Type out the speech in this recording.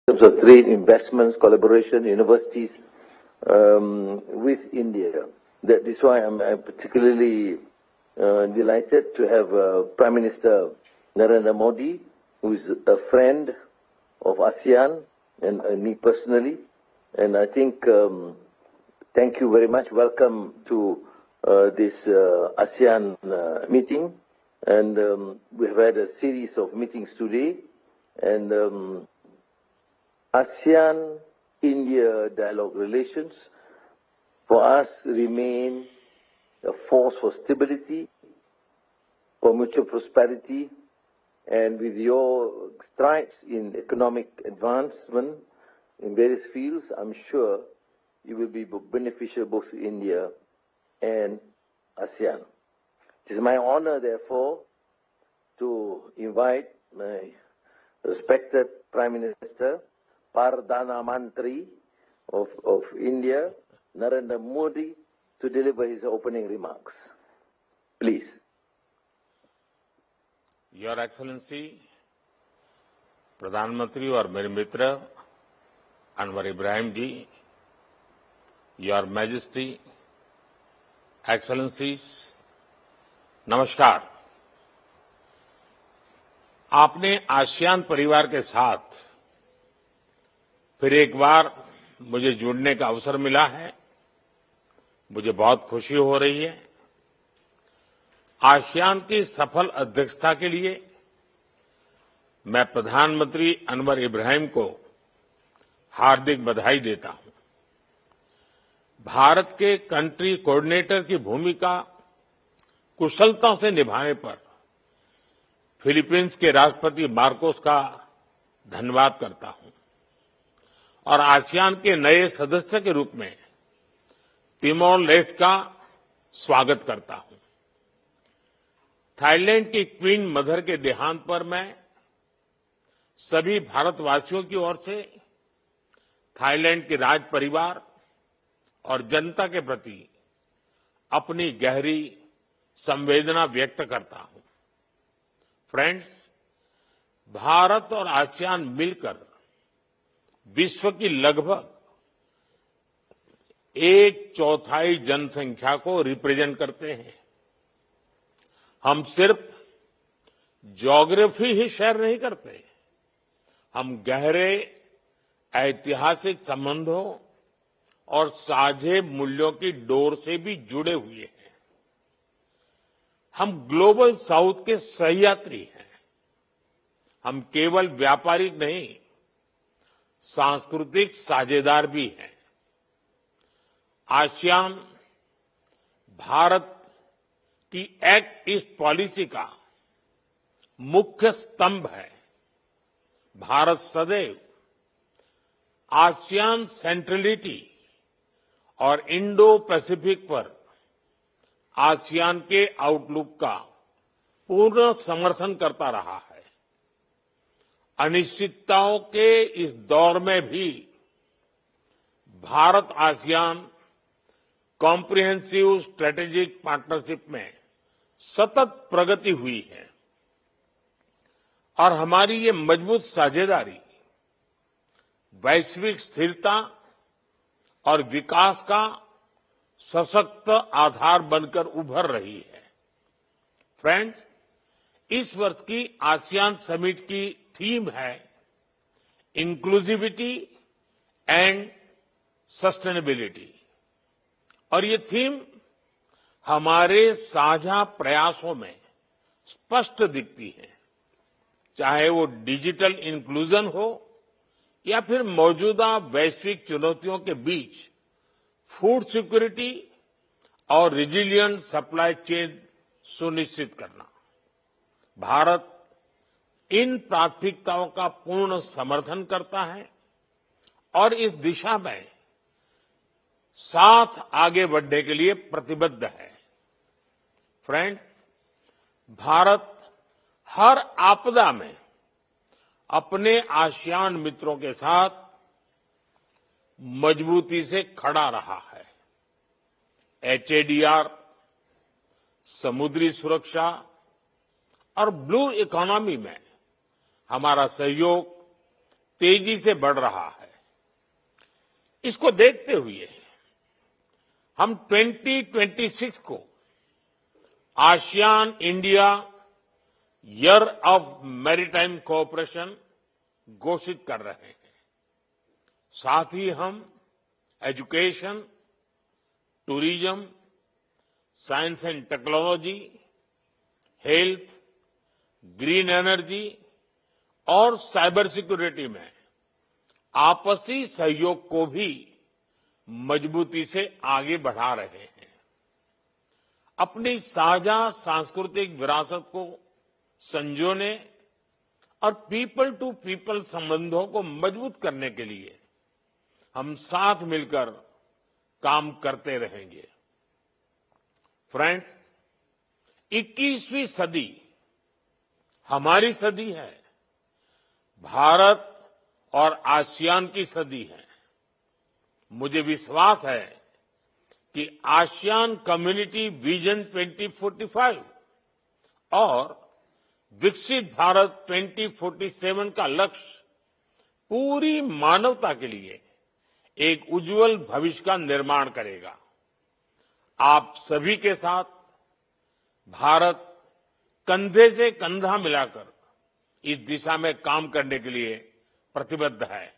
terms of trade, investments, collaboration, universities with India. That is why I'm particularly delighted to have Prime Minister Narendra Modi, who is a friend of ASEAN and me personally. And I think, thank you very much. Welcome to this ASEAN meeting. And we have had a series of meetings today. And ASEAN-India dialogue relations for us remain a force for stability, for mutual prosperity, and with your strides in economic advancement in various fields, I'm sure it will be beneficial both to India and ASEAN. It is my honor, therefore, to invite my respected Prime Minister, Perdana Menteri of India, Narendra Modi, to deliver his opening remarks. Please. Your Excellency, प्रधानमंत्री और मेरे मित्र अनवर इब्राहिम जी, Your Majesty, Excellencies, नमस्कार। आपने ASEAN परिवार के साथ फिर एक बार मुझे जुड़ने का अवसर मिला है। मुझे बहुत खुशी हो रही है। आसियान की सफल अध्यक्षता के लिए मैं प्रधानमंत्री अनवर इब्राहिम को हार्दिक बधाई देता हूं। भारत के कंट्री कोऑर्डिनेटर की भूमिका कुशलता से निभाने पर फिलीपींस के राष्ट्रपति मार्कोस का धन्यवाद करता हूं और आसियान के नए सदस्य के रूप में तिमोर लेस्टे का स्वागत करता हूं। थाईलैंड की क्वीन मदर के देहांत पर मैं सभी भारतवासियों की ओर से थाईलैंड के राज परिवार और जनता के प्रति अपनी गहरी संवेदना व्यक्त करता हूं। फ्रेंड्स, भारत और आसियान मिलकर विश्व की लगभग 1/4 जनसंख्या को रिप्रेजेंट करते हैं। हम सिर्फ ज्योग्राफी ही शेयर नहीं करते, हम गहरे ऐतिहासिक संबंधों और साझे मूल्यों की डोर से भी जुड़े हुए हैं। हम ग्लोबल साउथ के सहयात्री हैं। हम केवल व्यापारिक नहीं, सांस्कृतिक साझेदार भी हैं। आसियान भारत की एक्ट ईस्ट पॉलिसी का मुख्य स्तंभ है। भारत सदैव आसियान सेंट्रलिटी और इंडो पैसिफिक पर आसियान के आउटलुक का पूर्ण समर्थन करता रहा है। अनिश्चितताओं के इस दौर में भी Bharat ASEAN comprehensive strategic partnership में सतत प्रगति हुई है और हमारी ये मजबूत साझेदारी वैश्विक स्थिरता और विकास का सशक्त आधार बनकर उभर रही है। फ्रेंड्स, इस वर्ष की आसियान समिट की थीम है इंक्लूसिविटी एंड सस्टेनेबिलिटी और ये थीम हमारे साझा प्रयासों में स्पष्ट दिखती है। चाहे वो डिजिटल इंक्लूजन हो या फिर मौजूदा वैश्विक चुनौतियों के बीच फूड सिक्योरिटी और रिजिलिएंट सप्लाई चेन सुनिश्चित करना। भारत इन प्राथमिकताओं का पूर्ण समर्थन करता है और इस दिशा में साथ आगे बढ़ने के लिए प्रतिबद्ध है। फ्रेंड्स, भारत हर आपदा में अपने आसियान मित्रों के साथ मजबूती से खड़ा रहा है। एचएडीआर, समुद्री सुरक्षा और ब्लू इकोनॉमी में हमारा सहयोग तेजी से बढ़ रहा है। इसको देखते हुए हम 2026 को ASEAN India year of maritime cooperation घोषित कर रहे हैं। साथ ही हम education, tourism, science and technology, health, green energy और साइबर सिक्योरिटी में आपसी सहयोग को भी मजबूती से आगे बढ़ा रहे हैं। अपनी साझा सांस्कृतिक विरासत को संजोने और पीपल टू पीपल संबंधों को मजबूत करने के लिए हम साथ मिलकर काम करते रहेंगे। फ्रेंड्स, 21वीं सदी हमारी सदी है, भारत और आसियान की सदी है। मुझे विश्वास है कि आसियान कम्युनिटी विजन 2045 और विकसित भारत 2047 का लक्ष्य पूरी मानवता के लिए एक उज्जवल भविष्य का निर्माण करेगा। आप सभी के साथ भारत कंधे से कंधा मिलाकर इस दिशा में काम करने के लिए प्रतिबद्ध है।